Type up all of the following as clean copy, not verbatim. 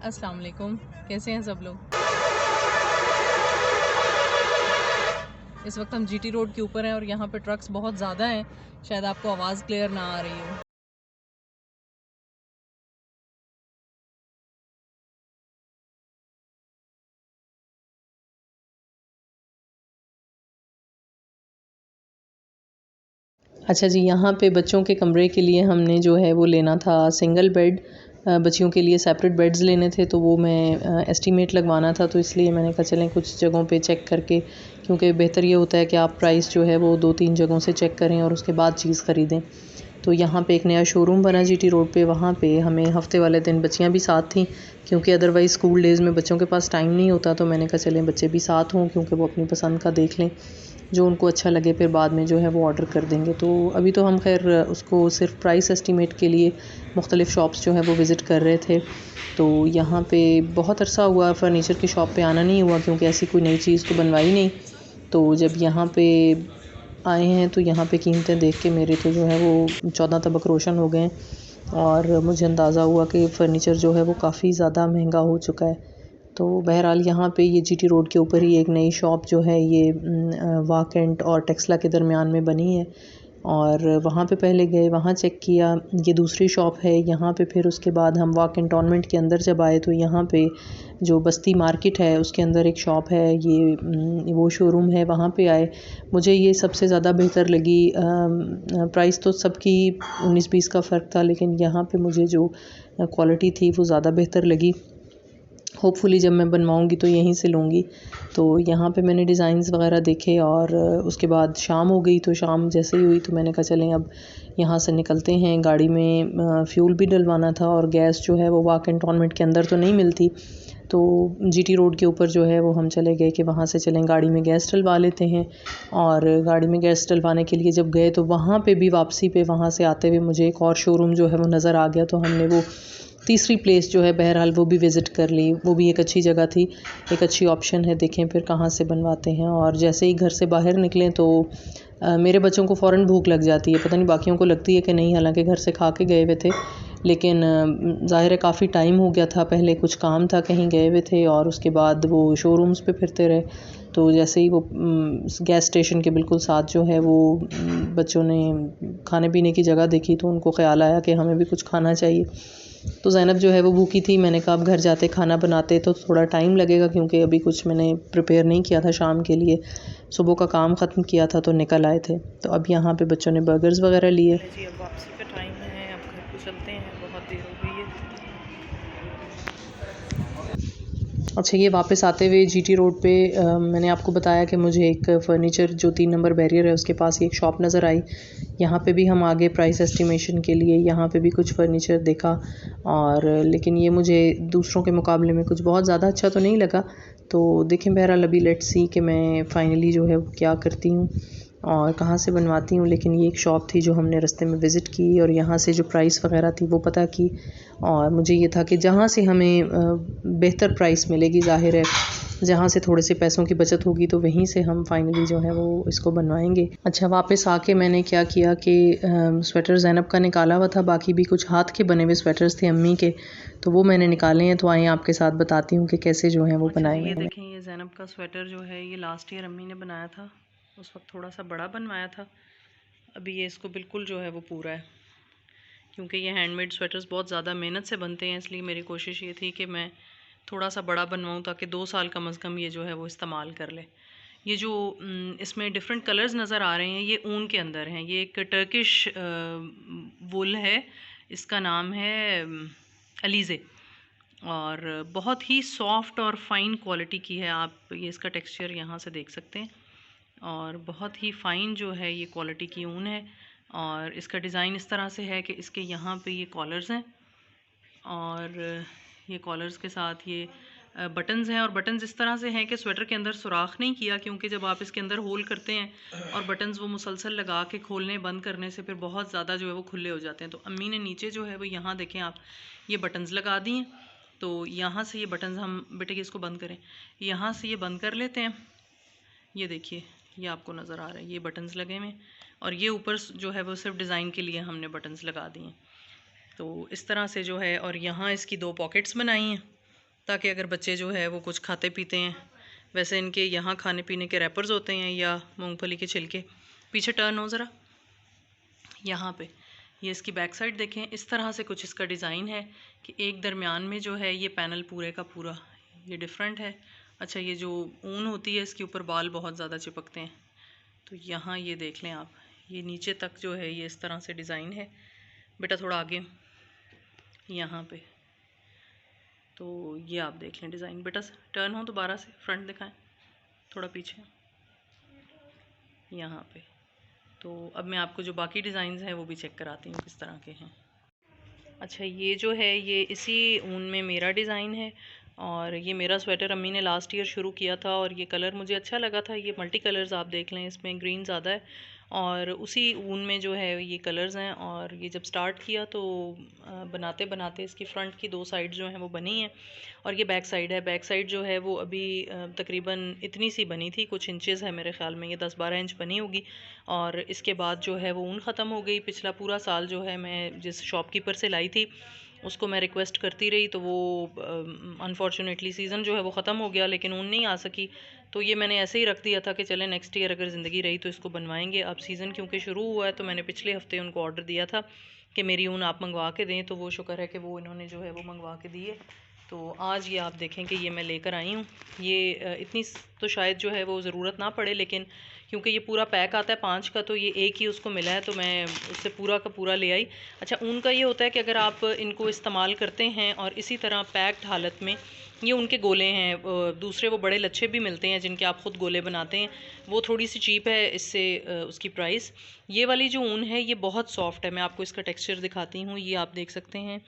अस्सलाम वालेकुम। कैसे हैं सब लोग? इस वक्त हम जीटी रोड के ऊपर हैं और यहाँ पे ट्रक्स बहुत ज़्यादा हैं। शायद आपको आवाज़ क्लियर ना आ रही हो। अच्छा जी, यहाँ पे बच्चों के कमरे के लिए हमने जो है वो लेना था सिंगल बेड। बच्चियों के लिए सेपरेट बेड्स लेने थे, तो वो मैं एस्टीमेट लगवाना था, तो इसलिए मैंने कहा चलें कुछ जगहों पे चेक करके, क्योंकि बेहतर ये होता है कि आप प्राइस जो है वो 2-3 जगहों से चेक करें और उसके बाद चीज़ ख़रीदें। तो यहाँ पे एक नया शोरूम बना जीटी रोड पे, वहाँ पे हमें हफ़्ते वाले दिन बच्चियाँ भी साथ थीं, क्योंकि अदरवाइज़ स्कूल डेज़ में बच्चों के पास टाइम नहीं होता, तो मैंने कहा चलें बच्चे भी साथ हों, क्योंकि वो अपनी पसंद का देख लें, जो उनको अच्छा लगे फिर बाद में जो है वो ऑर्डर कर देंगे। तो अभी तो हम खैर उसको सिर्फ प्राइस एस्टीमेट के लिए मुख्तलिफ़ शॉप्स जो है वो विज़िट कर रहे थे। तो यहाँ पे बहुत अरसा हुआ फ़र्नीचर की शॉप पे आना नहीं हुआ, क्योंकि ऐसी कोई नई चीज़ तो बनवाई नहीं। तो जब यहाँ पे आए हैं तो यहाँ पे कीमतें देख के मेरे तो जो है वो 14 तबक रोशन हो गए हैं और मुझे अंदाज़ा हुआ कि फ़र्नीचर जो है वो काफ़ी ज़्यादा महंगा हो चुका है। तो बहरहाल यहाँ पे ये जीटी रोड के ऊपर ही एक नई शॉप जो है ये वाकेंट और टेक्सला के दरमियान में बनी है और वहाँ पे पहले गए, वहाँ चेक किया। ये दूसरी शॉप है यहाँ पे। फिर उसके बाद हम वाक कैंटोनमेंट के अंदर जब आए तो यहाँ पे जो बस्ती मार्केट है उसके अंदर एक शॉप है, ये वो शोरूम है, वहाँ पे आए। मुझे ये सबसे ज़्यादा बेहतर लगी। प्राइस तो सबकी 19-20 का फ़र्क था, लेकिन यहाँ पे मुझे जो क्वालिटी थी वो ज़्यादा बेहतर लगी। होपफुली जब मैं बनवाऊँगी तो यहीं से लूँगी। तो यहाँ पे मैंने डिज़ाइंस वग़ैरह देखे और उसके बाद शाम हो गई, तो शाम जैसे ही हुई तो मैंने कहा चलें अब यहाँ से निकलते हैं। गाड़ी में फ्यूल भी डलवाना था और गैस जो है वो वाक कैंटोनमेंट के अंदर तो नहीं मिलती। तो जीटी रोड के ऊपर जो है वो हम चले गए कि वहाँ से चलें गाड़ी में गैस डलवा लेते हैं। और गाड़ी में गैस डलवाने के लिए जब गए तो वहाँ पे भी वापसी पे वहाँ से आते हुए मुझे एक और शोरूम जो है वो नज़र आ गया, तो हमने वो तीसरी प्लेस जो है बहरहाल वो भी विज़िट कर ली। वो भी एक अच्छी जगह थी, एक अच्छी ऑप्शन है, देखें फिर कहाँ से बनवाते हैं। और जैसे ही घर से बाहर निकलें तो मेरे बच्चों को फ़ौरन भूख लग जाती है, पता नहीं बाकियों को लगती है कि नहीं, हालांकि घर से खा के गए हुए थे, लेकिन ज़ाहिर है काफ़ी टाइम हो गया था। पहले कुछ काम था, कहीं गए हुए थे और उसके बाद वो शोरूम्स पे फिरते रहे। तो जैसे ही वो गैस स्टेशन के बिल्कुल साथ जो है वो बच्चों ने खाने पीने की जगह देखी, तो उनको ख़्याल आया कि हमें भी कुछ खाना चाहिए। तो ज़ैनब जो है वो भूखी थी। मैंने कहा अब घर जाते खाना बनाते तो थोड़ा टाइम लगेगा, क्योंकि अभी कुछ मैंने प्रिपेयर नहीं किया था शाम के लिए। सुबह का काम ख़त्म किया था तो निकल आए थे। तो अब यहाँ पे बच्चों ने बर्गर्स वगैरह लिए। जी, अब वापसी का टाइम है, अब घर को चलते हैं, बहुत देर हो गई है। अच्छा, ये वापस आते हुए जीटी रोड पे मैंने आपको बताया कि मुझे एक फ़र्नीचर जो 3 नंबर बैरियर है उसके पास ही एक शॉप नज़र आई। यहाँ पे भी हम आगे प्राइस एस्टिमेशन के लिए यहाँ पे भी कुछ फ़र्नीचर देखा, और लेकिन ये मुझे दूसरों के मुकाबले में कुछ बहुत ज़्यादा अच्छा तो नहीं लगा। तो देखें बहरहाल अभी लेट्स सी कि मैं फ़ाइनली जो है वो क्या करती हूँ और कहाँ से बनवाती हूँ। लेकिन ये एक शॉप थी जो हमने रास्ते में विज़िट की और यहाँ से जो प्राइस वग़ैरह थी वो पता की, और मुझे ये था कि जहाँ से हमें बेहतर प्राइस मिलेगी, ज़ाहिर है जहाँ से थोड़े से पैसों की बचत होगी तो वहीं से हम फाइनली जो है वो इसको बनवाएंगे। अच्छा, वापस आके मैंने क्या किया कि स्वेटर ज़ैनब का निकाला हुआ था, बाकी भी कुछ हाथ के बने हुए स्वेटर्स थे अम्मी के, तो वो मैंने निकाले हैं। तो आए आपके साथ बताती हूँ कि कैसे जो है वो अच्छा बनाए जी, ये मैंने। देखें, ये ज़ैनब का स्वेटर जो है ये लास्ट ईयर अम्मी ने बनाया था। उस वक्त थोड़ा सा बड़ा बनवाया था, अभी ये इसको बिल्कुल जो है वो पूरा है। क्योंकि ये हैंडमेड स्वेटर्स बहुत ज़्यादा मेहनत से बनते हैं, इसलिए मेरी कोशिश ये थी कि मैं थोड़ा सा बड़ा बनवाऊँ ताकि 2 साल कम अज़ कम ये जो है वो इस्तेमाल कर ले। ये जो इसमें डिफरेंट कलर्स नज़र आ रहे हैं ये ऊन के अंदर हैं। ये एक टर्किश वुल है, इसका नाम है अलीज़े, और बहुत ही सॉफ्ट और फ़ाइन क्वालिटी की है। आप ये इसका टेक्सचर यहाँ से देख सकते हैं, और बहुत ही फ़ाइन जो है ये क्वालिटी की ऊन है। और इसका डिज़ाइन इस तरह से है कि इसके यहाँ पे ये कॉलर्स हैं, और ये कॉलर्स के साथ ये बटन्स हैं। और बटन्स इस तरह से हैं कि स्वेटर के अंदर सुराख नहीं किया, क्योंकि जब आप इसके अंदर होल करते हैं और बटन्स वो मुसलसल लगा के खोलने बंद करने से फिर बहुत ज़्यादा जो है वो खुले हो जाते हैं। तो अम्मी ने नीचे जो है वो यहाँ देखें आप, ये बटन्स लगा दिए हैं। तो यहाँ से ये बटन्स हम, बेटे कि इसको बंद करें, यहाँ से ये बंद कर लेते हैं। ये देखिए, ये आपको नज़र आ रहा है, ये बटन्स लगे हुए हैं, और ये ऊपर जो है वो सिर्फ डिज़ाइन के लिए हमने बटन्स लगा दिए हैं। तो इस तरह से जो है, और यहाँ इसकी 2 पॉकेट्स बनाई हैं। ताकि अगर बच्चे जो है वो कुछ खाते पीते हैं, वैसे इनके यहाँ खाने पीने के रैपर्स होते हैं या मूंगफली के छिलके। पीछे टर्न हो ज़रा, यहाँ पे ये इसकी बैक साइड देखें, इस तरह से कुछ इसका डिज़ाइन है कि एक दरमियान में जो है ये पैनल पूरे का पूरा ये डिफरेंट है। अच्छा, ये जो ऊन होती है इसके ऊपर बाल बहुत ज़्यादा चिपकते हैं, तो यहाँ ये देख लें आप, ये नीचे तक जो है ये इस तरह से डिज़ाइन है। बेटा थोड़ा आगे यहाँ पे, तो ये आप देख लें डिज़ाइन। बेटा टर्न हो दोबारा से, फ्रंट दिखाएं, थोड़ा पीछे यहाँ पे। तो अब मैं आपको जो बाकी डिज़ाइंस हैं वो भी चेक कराती हूँ किस तरह के हैं। अच्छा, ये जो है ये इसी ऊन में मेरा डिज़ाइन है, और ये मेरा स्वेटर अम्मी ने लास्ट ईयर शुरू किया था, और ये कलर मुझे अच्छा लगा था। ये मल्टी कलर्स आप देख लें, इसमें ग्रीन ज़्यादा है, और उसी ऊन में जो है ये कलर्स हैं। और ये जब स्टार्ट किया तो बनाते बनाते इसकी फ़्रंट की 2 साइड जो हैं वो बनी हैं, और ये बैक साइड है। बैक साइड जो है वो अभी तकरीबन इतनी सी बनी थी, कुछ इंचेस है मेरे ख़्याल में, ये 10-12 इंच बनी होगी। और इसके बाद जो है वो ऊन ख़त्म हो गई। पिछला पूरा साल जो है मैं जिस शॉपकीपर से लाई थी उसको मैं रिक्वेस्ट करती रही, तो वो अनफॉर्चुनेटली सीज़न जो है वो ख़त्म हो गया, लेकिन ऊन नहीं आ सकी। तो ये मैंने ऐसे ही रख दिया था कि चले नेक्स्ट ईयर अगर ज़िंदगी रही तो इसको बनवाएंगे। अब सीज़न क्योंकि शुरू हुआ है, तो मैंने पिछले हफ्ते उनको ऑर्डर दिया था कि मेरी ऊन आप मंगवा के दें, तो वो शुक्र है कि वो इन्होंने जो है वो मंगवा के दिए। तो आज ये आप देखें कि ये मैं लेकर आई हूँ। ये इतनी तो शायद जो है वो ज़रूरत ना पड़े, लेकिन क्योंकि ये पूरा पैक आता है 5 का, तो ये एक ही उसको मिला है, तो मैं उससे पूरा का पूरा ले आई। अच्छा, ऊन का ये होता है कि अगर आप इनको इस्तेमाल करते हैं और इसी तरह पैक्ड हालत में, ये उनके गोले हैं, दूसरे वो बड़े लच्छे भी मिलते हैं जिनके आप ख़ुद गोले बनाते हैं, वो थोड़ी सी चीप है इससे उसकी प्राइस। ये वाली जो ऊन है ये बहुत सॉफ्ट है, मैं आपको इसका टेक्सचर दिखाती हूँ, ये आप देख सकते हैं।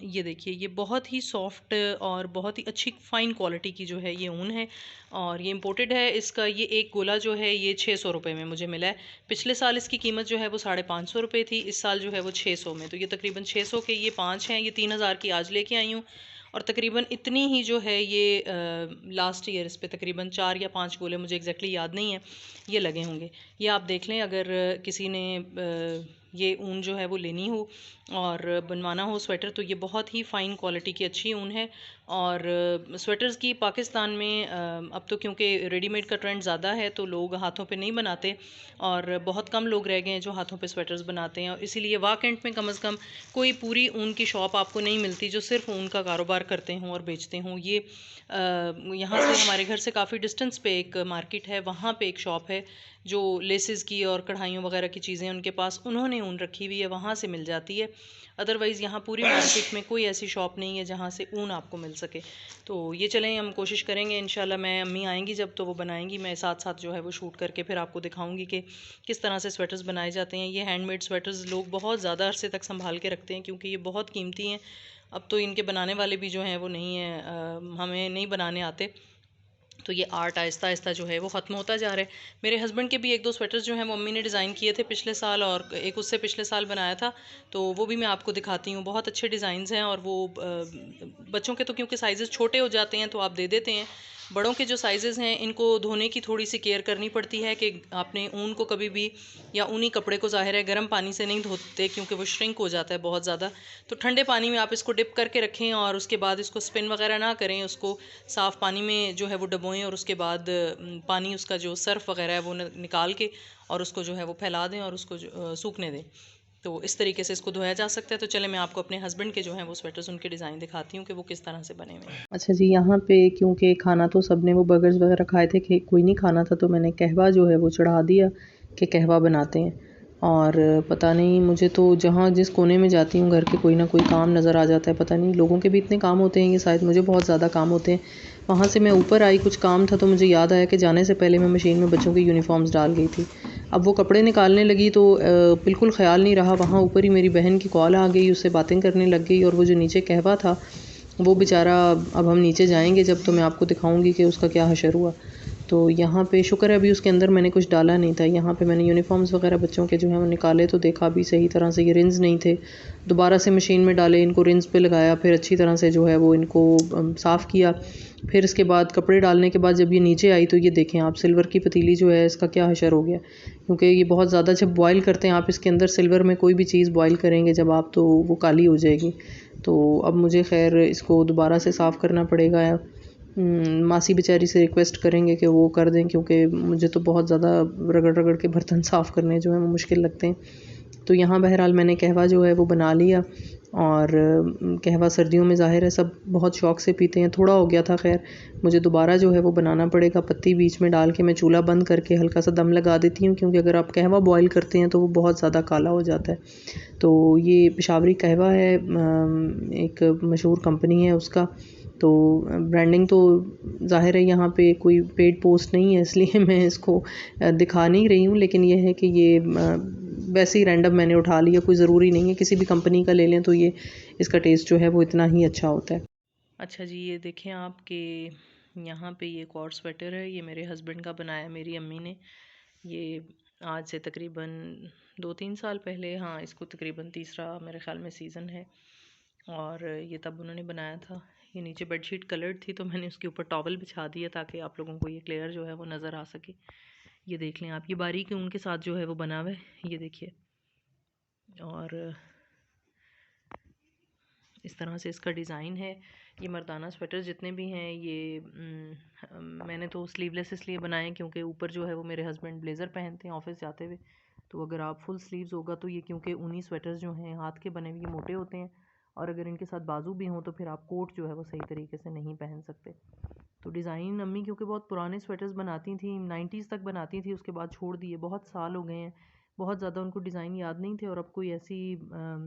ये देखिए, ये बहुत ही सॉफ्ट और बहुत ही अच्छी फ़ाइन क्वालिटी की जो है ये ऊन है, और ये इम्पोर्टेड है। इसका ये एक गोला जो है ये 600 रुपये में मुझे मिला है। पिछले साल इसकी कीमत जो है वो 550 रुपये थी, इस साल जो है वो 600 में। तो ये तकरीबन 600 के ये 5 हैं, ये 3000 की आज लेके आई हूँ। और तकरीबन इतनी ही जो है ये लास्ट ईयर इस पे तकरीबन 4 या 5 गोले, मुझे एग्जैक्टली याद नहीं है, ये लगे होंगे। ये आप देख लें, अगर किसी ने ये ऊन जो है वो लेनी हो और बनवाना हो स्वेटर, तो ये बहुत ही फ़ाइन क्वालिटी की अच्छी ऊन है। और स्वेटर्स की पाकिस्तान में अब तो क्योंकि रेडीमेड का ट्रेंड ज़्यादा है, तो लोग हाथों पे नहीं बनाते, और बहुत कम लोग रह गए हैं जो हाथों पे स्वेटर्स बनाते हैं। और इसीलिए वाकेंट में कम से कम कोई पूरी ऊन की शॉप आपको नहीं मिलती जो सिर्फ ऊन का कारोबार करते हों और बेचते हों। ये यहाँ से हमारे घर से काफ़ी डिस्टेंस पे एक मार्केट है, वहाँ पे एक शॉप है जो लेसेस की और कढ़ाइयों वगैरह की चीज़ें उनके पास उन्होंने ऊन रखी हुई है, वहाँ से मिल जाती है। अदरवाइज़ यहाँ पूरी मार्केट में कोई ऐसी शॉप नहीं है जहाँ से ऊन आपको मिल सके। तो ये चलें, हम कोशिश करेंगे इंशाल्लाह, मैं अम्मी आएंगी जब तो वो बनाएंगी, मैं साथ साथ जो है वो शूट करके फिर आपको दिखाऊंगी कि किस तरह से स्वेटर्स बनाए जाते हैं। ये हैंडमेड स्वेटर्स लोग बहुत ज़्यादा अरसे तक संभाल के रखते हैं क्योंकि ये बहुत कीमती हैं। अब तो इनके बनाने वाले भी जो हैं वो नहीं है, हमें नहीं बनाने आते, तो ये आर्ट आहिस्ता आहिस्ता जो है वो ख़त्म होता जा रहा है। मेरे हस्बैंड के भी 1-2 स्वेटर्स जो हैं वो मम्मी ने डिज़ाइन किए थे पिछले साल, और एक उससे पिछले साल बनाया था, तो वो भी मैं आपको दिखाती हूँ। बहुत अच्छे डिज़ाइंस हैं, और वो बच्चों के तो क्योंकि साइज़ छोटे हो जाते हैं तो आप दे देते हैं। बड़ों के जो साइज़ हैं इनको धोने की थोड़ी सी केयर करनी पड़ती है कि आपने ऊन को कभी भी, या ऊनी कपड़े को ज़ाहिर है गर्म पानी से नहीं धोते क्योंकि वो श्रिंक हो जाता है बहुत ज़्यादा। तो ठंडे पानी में आप इसको डिप करके रखें, और उसके बाद इसको स्पिन वगैरह ना करें, उसको साफ़ पानी में जो है वो डबोएं, और उसके बाद पानी उसका जो सर्फ वगैरह है वो निकाल के और उसको जो है वो फैला दें और उसको सूखने दें। तो इस तरीके से इसको धोया जा सकता है। तो चले मैं आपको अपने हस्बैंड के जो हैं वो स्वेटर्स उनके डिज़ाइन दिखाती हूँ कि वो किस तरह से बने हुए हैं। अच्छा जी, यहाँ पे क्योंकि खाना तो सबने वो बर्गर्स वगैरह खाए थे कि कोई नहीं खाना था, तो मैंने कहवा जो है वो चढ़ा दिया कि कहवा बनाते हैं। और पता नहीं, मुझे तो जहाँ जिस कोने में जाती हूँ घर के कोई ना कोई काम नज़र आ जाता है। पता नहीं लोगों के भी इतने काम होते हैं, ये शायद मुझे बहुत ज़्यादा काम होते हैं। वहाँ से मैं ऊपर आई, कुछ काम था, तो मुझे याद आया कि जाने से पहले मैं मशीन में बच्चों की यूनिफॉर्म्स डाल गई थी। अब वो कपड़े निकालने लगी तो बिल्कुल ख़्याल नहीं रहा, वहाँ ऊपर ही मेरी बहन की कॉल आ गई, उससे बातें करने लग गई। और वो जो नीचे कहवा था वो बेचारा, अब हम नीचे जाएंगे जब तो मैं आपको दिखाऊंगी कि उसका क्या हशर हुआ। तो यहाँ पे शुक्र है अभी उसके अंदर मैंने कुछ डाला नहीं था। यहाँ पे मैंने यूनिफॉर्म्स वगैरह बच्चों के जो हैं वो निकाले, तो देखा भी सही तरह से ये रिंस नहीं थे। दोबारा से मशीन में डाले, इनको रिंस पे लगाया, फिर अच्छी तरह से जो है वो इनको साफ़ किया। फिर इसके बाद कपड़े डालने के बाद जब ये नीचे आई तो ये देखें आप, सिल्वर की पतीली जो है इसका क्या हशर हो गया, क्योंकि ये बहुत ज़्यादा जब बॉयल करते हैं आप इसके अंदर सिल्वर में कोई भी चीज़ बॉयल करेंगे जब आप, तो वो काली हो जाएगी। तो अब मुझे खैर इसको दोबारा से साफ़ करना पड़ेगा। मासी बेचारी से रिक्वेस्ट करेंगे कि वो कर दें, क्योंकि मुझे तो बहुत ज़्यादा रगड़ रगड़ के बर्तन साफ़ करने जो हैं वो मुश्किल लगते हैं। तो यहाँ बहरहाल मैंने कहवा जो है वो बना लिया, और कहवा सर्दियों में ज़ाहिर है सब बहुत शौक़ से पीते हैं। थोड़ा हो गया था, खैर मुझे दोबारा जो है वो बनाना पड़ेगा। पत्ती बीच में डाल के मैं चूल्हा बंद करके हल्का सा दम लगा देती हूँ, क्योंकि अगर आप कहवा बॉयल करते हैं तो वो बहुत ज़्यादा काला हो जाता है। तो ये पेशावरी कहवा है, एक मशहूर कंपनी है उसका। तो ब्रांडिंग तो ज़ाहिर है यहाँ पे कोई पेड पोस्ट नहीं है, इसलिए मैं इसको दिखा नहीं रही हूँ, लेकिन ये है कि ये वैसे ही रैंडम मैंने उठा लिया, कोई ज़रूरी नहीं है किसी भी कंपनी का ले लें तो ये इसका टेस्ट जो है वो इतना ही अच्छा होता है। अच्छा जी, ये देखें आपके यहाँ पे ये कॉर्ड स्वेटर है, ये मेरे हस्बैंड का बनाया मेरी अम्मी ने। ये आज से तकरीबन 2-3 साल पहले, हाँ इसको तकरीबन तीसरा मेरे ख़्याल में सीज़न है, और ये तब उन्होंने बनाया था। ये नीचे बेडशीट कलर्ड थी तो मैंने उसके ऊपर टॉवल बिछा दिया ताकि आप लोगों को ये क्लियर जो है वो नज़र आ सके। ये देख लें आप, ये बारीक ऊन के साथ जो है वो बना हुआ है, ये देखिए। और इस तरह से इसका डिज़ाइन है। ये मर्दाना स्वेटर जितने भी हैं ये मैंने तो स्लीवलेस इसलिए बनाए क्योंकि ऊपर जो है वो मेरे हस्बैंड ब्लेज़र पहनते हैं ऑफिस जाते हुए। तो अगर आप फुल स्लीव्स होगा तो ये, क्योंकि ऊनी स्वेटर्स जो हैं हाथ के बने हुए ये मोटे होते हैं, और अगर इनके साथ बाजू भी हों तो फिर आप कोट जो है वो सही तरीके से नहीं पहन सकते। तो डिज़ाइन अम्मी क्योंकि बहुत पुराने स्वेटर्स बनाती थी, 90s तक बनाती थी, उसके बाद छोड़ दिए, बहुत साल हो गए हैं। बहुत ज़्यादा उनको डिज़ाइन याद नहीं थे, और अब कोई ऐसी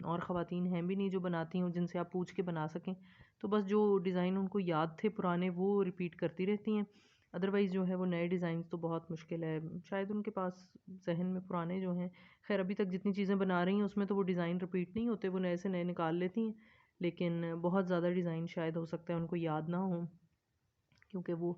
और ख़वातीन हैं भी नहीं जो बनाती हों जिनसे आप पूछ के बना सकें। तो बस जो डिज़ाइन उनको याद थे पुराने वो रिपीट करती रहती हैं। अदरवाइज़ जो है वो नए डिज़ाइन तो बहुत मुश्किल है, शायद उनके पास जहन में पुराने जो हैं। खैर अभी तक जितनी चीज़ें बना रही हैं उसमें तो वो डिज़ाइन रिपीट नहीं होते, वो नए से नए निकाल लेती हैं, लेकिन बहुत ज़्यादा डिज़ाइन शायद हो सकता है उनको याद ना हो, क्योंकि वो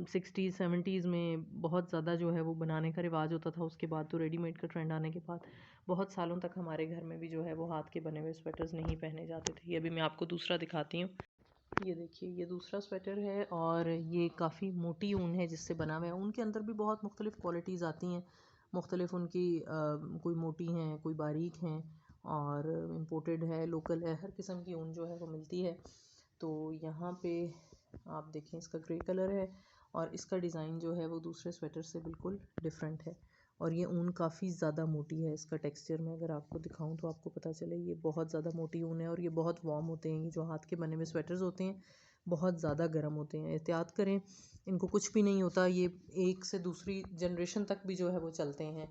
60s 70s में बहुत ज़्यादा जो है वो बनाने का रिवाज होता था। उसके बाद तो रेडीमेड का ट्रेंड आने के बाद बहुत सालों तक हमारे घर में भी जो है वो हाथ के बने हुए स्वेटर्स नहीं पहने जाते थे। ये अभी मैं आपको दूसरा दिखाती हूँ। ये देखिए, ये दूसरा स्वेटर है, और ये काफ़ी मोटी ऊन है जिससे बना हुआ है। ऊन के अंदर भी बहुत मुख्तलिफ़ क्वालिटीज़ आती हैं, मुख्तलिफ़ उनकी कोई मोटी हैं, कोई बारीक हैं, और इम्पोर्टेड है, लोकल है, हर किस्म की ऊन जो है वो मिलती है। तो यहाँ पे आप देखें, इसका ग्रे कलर है, और इसका डिज़ाइन जो है वो दूसरे स्वेटर से बिल्कुल डिफरेंट है, और ये ऊन काफ़ी ज़्यादा मोटी है। इसका टेक्सचर मैं अगर आपको दिखाऊं तो आपको पता चले, ये बहुत ज़्यादा मोटी ऊन है, और ये बहुत वार्म होते हैं। ये जो हाथ के बने हुए स्वेटर्स होते हैं बहुत ज़्यादा गर्म होते हैं, एहतियात करें, इनको कुछ भी नहीं होता। ये एक से दूसरी जनरेशन तक भी जो है वो चलते हैं,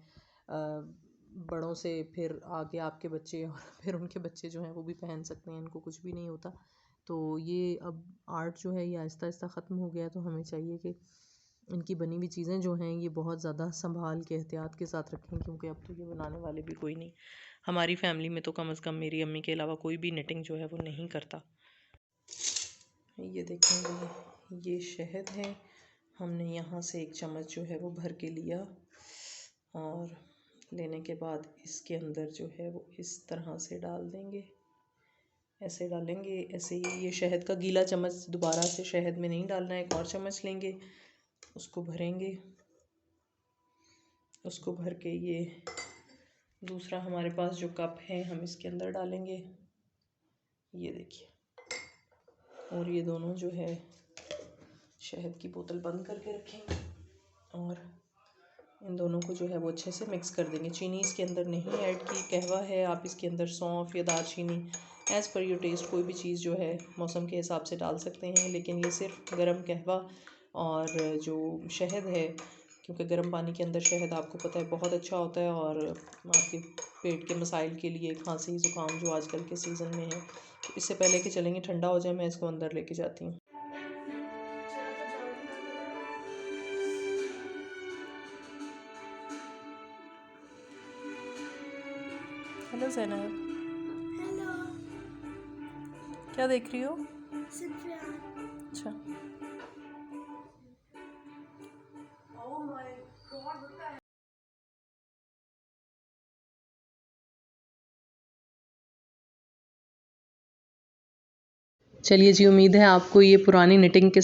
बड़ों से फिर आगे आपके बच्चे, और फिर उनके बच्चे जो हैं वो भी पहन सकते हैं, इनको कुछ भी नहीं होता। तो ये अब आर्ट जो है ये आहिस्ता आहिस्ता ख़त्म हो गया, तो हमें चाहिए कि इनकी बनी हुई चीज़ें जो हैं ये बहुत ज़्यादा संभाल के एहतियात के साथ रखें, क्योंकि अब तो ये बनाने वाले भी कोई नहीं। हमारी फैमिली में तो कम से कम मेरी अम्मी के अलावा कोई भी निटिंग जो है वो नहीं करता। ये देखेंगे, ये शहद है, हमने यहाँ से एक चम्मच जो है वो भर के लिया, और लेने के बाद इसके अंदर जो है वो इस तरह से डाल देंगे, ऐसे डालेंगे। ऐसे ही ये शहद का गीला चम्मच दोबारा से शहद में नहीं डालना है, एक और चम्मच लेंगे, उसको भरेंगे, उसको भर के ये दूसरा हमारे पास जो कप है हम इसके अंदर डालेंगे, ये देखिए। और ये दोनों जो है शहद की बोतल बंद करके रखेंगे, और इन दोनों को जो है वो अच्छे से मिक्स कर देंगे। चीनी इसके अंदर नहीं ऐड की, कहवा है, आप इसके अंदर सौंफ या दालचीनी एज़ पर योर टेस्ट कोई भी चीज़ जो है मौसम के हिसाब से डाल सकते हैं, लेकिन ये सिर्फ गरम कहवा और जो शहद है, क्योंकि गर्म पानी के अंदर शहद आपको पता है बहुत अच्छा होता है, और आपके पेट के मसाइल के लिए, खांसी ज़ुकाम जो आजकल के सीज़न में है। तो इससे पहले कि चलेंगे ठंडा हो जाए, मैं इसको अंदर लेके जाती हूँ। Hello Zainab, hello. क्या देख रही हो? सफियान। अच्छा, चलिए जी, उम्मीद है आपको ये पुरानी निटिंग के